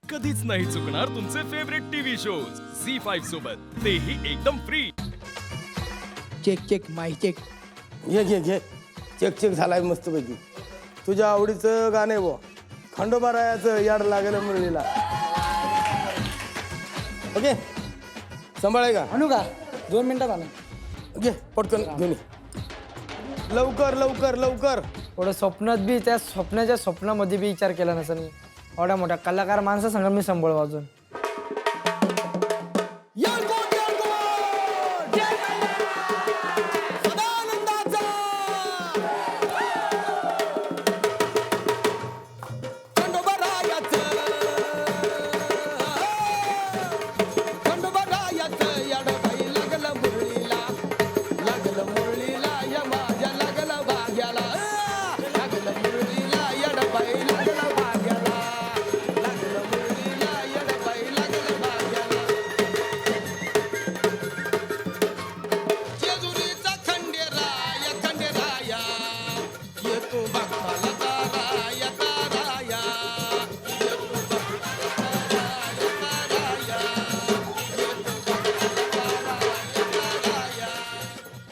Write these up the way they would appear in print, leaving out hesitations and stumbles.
कधीच नाही चुकणार तुमचे फेवरेट टीव्ही शोज झी5 सोबत, तेही एकदम फ्री. चेक चेक माय चेक. घे घे घे. चेक चेक झालाय मस्तपैकी. तुझ्या आवडीचं गाणं आहे बुवा. खंडोबारायाचं याड लागलं मुरळीला. ओके सांभाळाय का? आणू का 2 मिनिटात आणू. घे पटकन घेऊन ये. लवकर लवकर लवकर. थोडं स्वप्नात बी त्या स्वप्नामध्ये बी विचार केला नसेल मी. एवढ्या मोठ्या कलाकार माणसा सांगा मी संभळ वाजून.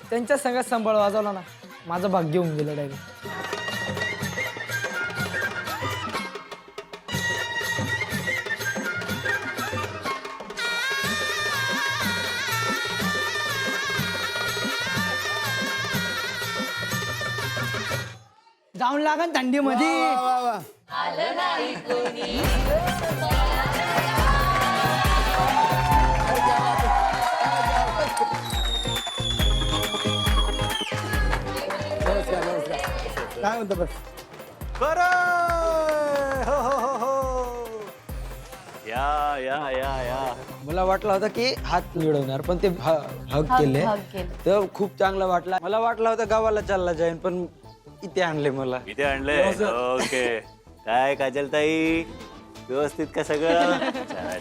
त्यांच्या संघात संबळ वाजवला ना माझं भाग्य होऊन गेलं डायरेक्ट. जाऊन लागन थंडीमध्ये. वा वा. नमस्कार नमस्कार. काय म्हणतो बस? हो हो हो हो. या या या या. मला वाटलं होतं की हात मिळवणार पण ते हग केले तर खूप चांगलं वाटलं. मला वाटलं होतं गावाला चालला जाईन पण इथे आणले मला. इथे आणले. ओके. काय काजल ताई व्यवस्थित का सगळं?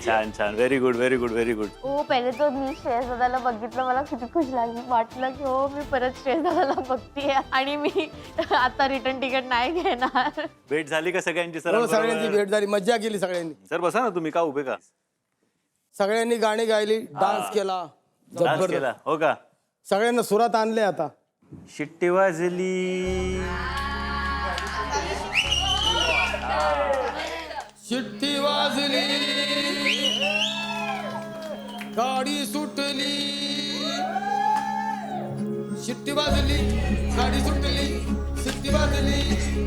छान छान. Very good very good very good. हो पहिले तो मी श्रेयस दादाला बघितलं मला किती खुश लागली. वाटलं की हो मी परत श्रेयस दादाला बघतीये आणि मी आता रिटर्न तिकीट नाही घेणार. भेट झाली का सगळ्यांची? हो, सर सगळ्यांची भेट झाली. मज्जा केली सगळ्यांनी. सर बसा ना तुम्ही. का उभे का? सगळ्यांनी गाणी गायली, डान्स केला डान्स जबरदस्त. केला हो का? सगळ्यांना सुरात आणले आता. शिट्टी वाजली. शिट्टी वाजली, गाडी सुटली. शिट्टी वाजली, गाडी सुटली. शिट्टी वाजली,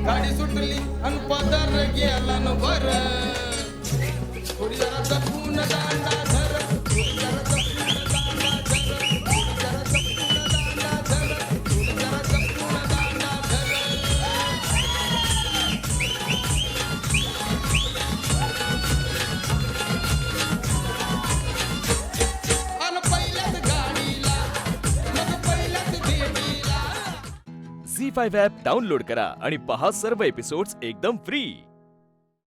गाडी सुटली आणि पदर गेला न बर. थोडी जरा जपून दांडा धर. थोडी जरा जपून दांडा धर. थोडी जरा जपून दांडा धर. थोडी जरा जपून दांडा धर. अन पहिल्याच गाडीला मग पहिल्याच भेटीला. झी5 ॲप डाउनलोड करा आणि पहा सर्व एपिसोड्स एकदम फ्री.